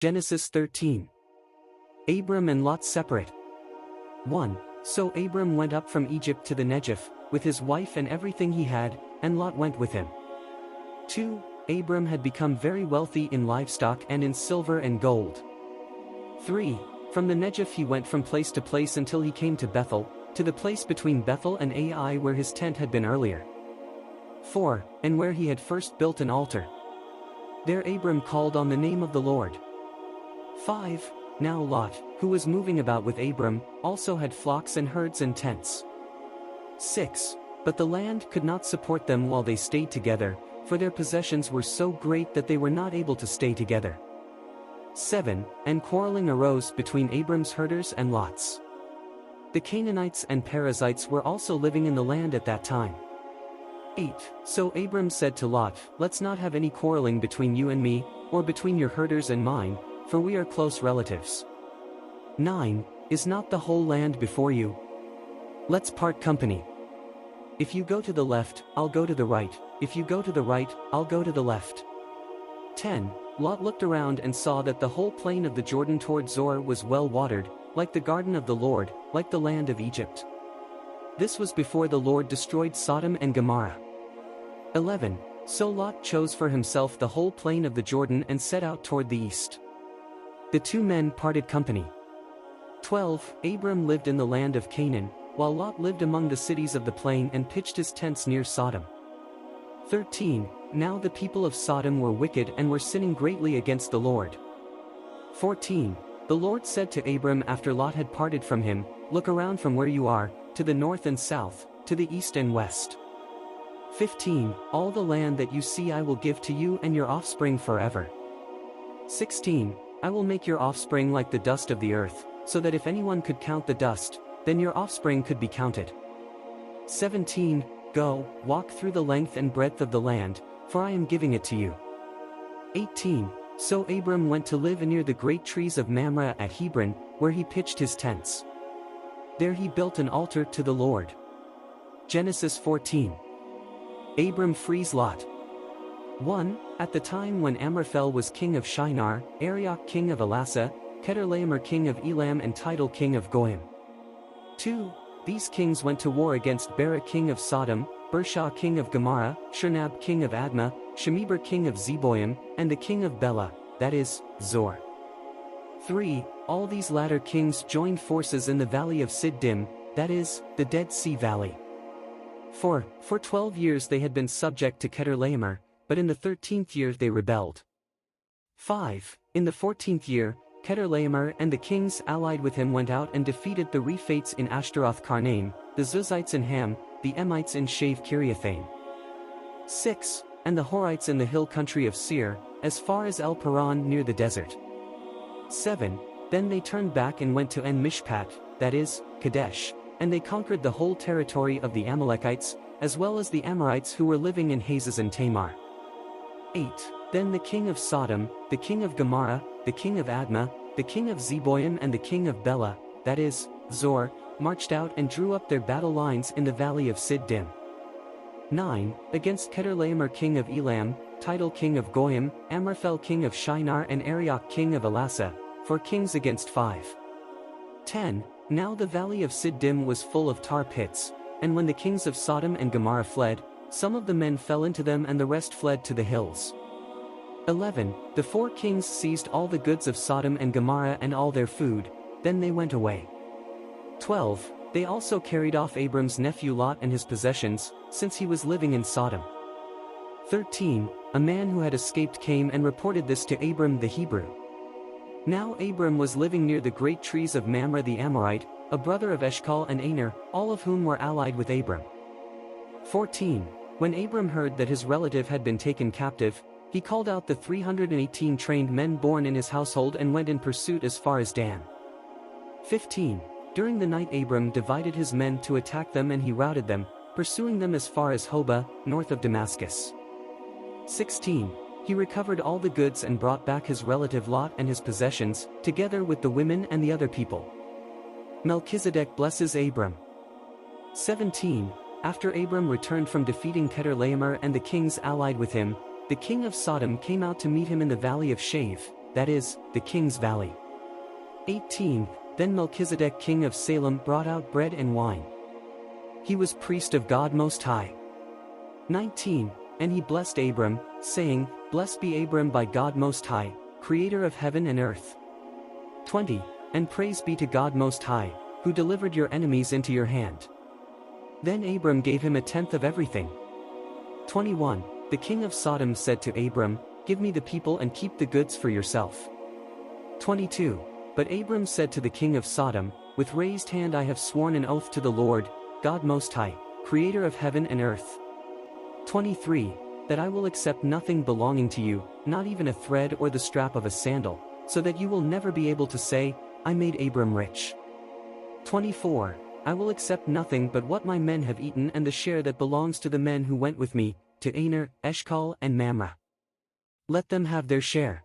Genesis 13. Abram and Lot separate. 1. So Abram went up from Egypt to the Negev, with his wife and everything he had, and Lot went with him. 2. Abram had become very wealthy in livestock and in silver and gold. 3. From the Negev he went from place to place until he came to Bethel, to the place between Bethel and Ai where his tent had been earlier. 4. And where he had first built an altar. There Abram called on the name of the Lord. 5. Now Lot, who was moving about with Abram, also had flocks and herds and tents. 6. But the land could not support them while they stayed together, for their possessions were so great that they were not able to stay together. 7. And quarreling arose between Abram's herders and Lot's. The Canaanites and Perizzites were also living in the land at that time. 8. So Abram said to Lot, "Let's not have any quarreling between you and me, or between your herders and mine, for we are close relatives." 9. Is not the whole land before you? Let's part company. If you go to the left, I'll go to the right, if you go to the right, I'll go to the left. 10. Lot looked around and saw that the whole plain of the Jordan toward Zoar was well watered, like the garden of the Lord, like the land of Egypt. This was before the Lord destroyed Sodom and Gomorrah. 11. So Lot chose for himself the whole plain of the Jordan and set out toward the east. The two men parted company. 12. Abram lived in the land of Canaan, while Lot lived among the cities of the plain and pitched his tents near Sodom. 13. Now the people of Sodom were wicked and were sinning greatly against the Lord. 14. The Lord said to Abram after Lot had parted from him, "Look around from where you are, to the north and south, to the east and west." 15. All the land that you see I will give to you and your offspring forever. 16. I will make your offspring like the dust of the earth, so that if anyone could count the dust, then your offspring could be counted. 17. Go, walk through the length and breadth of the land, for I am giving it to you. 18. So Abram went to live near the great trees of Mamre at Hebron, where he pitched his tents. There he built an altar to the Lord. Genesis 14. Abram frees Lot. 1. At the time when Amraphel was king of Shinar, Arioch king of Elasa, Chedorlaomer king of Elam and Tidal king of Goyim. 2. These kings went to war against Bera king of Sodom, Bershah king of Gomorrah, Shernab king of Admah, Shemeber king of Zeboim, and the king of Bela, that is, Zor. 3. All these latter kings joined forces in the valley of Siddim, that is, the Dead Sea Valley. 4. For 12 years they had been subject to Chedorlaomer, but in the 13th year they rebelled. 5. In the 14th year, Chedorlaomer and the kings allied with him went out and defeated the Rephates in Ashtaroth Karnaim, the Zuzites in Ham, the Emites in Shave Kiriathaim. 6. And the Horites in the hill country of Seir, as far as El Paran near the desert. 7. Then they turned back and went to En Mishpat, that is, Kadesh, and they conquered the whole territory of the Amalekites, as well as the Amorites who were living in Hazez and Tamar. 8. Then the king of Sodom, the king of Gomorrah, the king of Admah, the king of Zeboim and the king of Bela, that is, Zor, marched out and drew up their battle lines in the valley of Siddim. 9. Against Chedorlaomer king of Elam, Tidal king of Goyim, Amraphel king of Shinar and Arioch king of Elasa, 4 kings against 5. 10. Now the valley of Siddim was full of tar pits, and when the kings of Sodom and Gomorrah fled, some of the men fell into them and the rest fled to the hills. 11. The 4 kings seized all the goods of Sodom and Gomorrah and all their food, then they went away. 12. They also carried off Abram's nephew Lot and his possessions, since he was living in Sodom. 13. A man who had escaped came and reported this to Abram the Hebrew. Now Abram was living near the great trees of Mamre the Amorite, a brother of Eshcol and Aner, all of whom were allied with Abram. 14. When Abram heard that his relative had been taken captive, he called out the 318 trained men born in his household and went in pursuit as far as Dan. 15. During the night Abram divided his men to attack them and he routed them, pursuing them as far as Hobah, north of Damascus. 16. He recovered all the goods and brought back his relative Lot and his possessions, together with the women and the other people. Melchizedek blesses Abram. 17. After Abram returned from defeating Chedorlaomer and the kings allied with him, the king of Sodom came out to meet him in the valley of Shave, that is, the king's valley. 18. Then Melchizedek king of Salem brought out bread and wine. He was priest of God Most High. 19. And he blessed Abram, saying, Blessed be Abram by God Most High, creator of heaven and earth. 20. And praise be to God Most High, who delivered your enemies into your hand. Then Abram gave him 1/10 of everything. 21. The king of Sodom said to Abram, Give me the people and keep the goods for yourself. 22. But Abram said to the king of Sodom, With raised hand I have sworn an oath to the Lord, God Most High, creator of heaven and earth. 23. That I will accept nothing belonging to you, not even a thread or the strap of a sandal, so that you will never be able to say, I made Abram rich. 24. I will accept nothing but what my men have eaten and the share that belongs to the men who went with me, to Aner, Eshcol and Mamre. Let them have their share.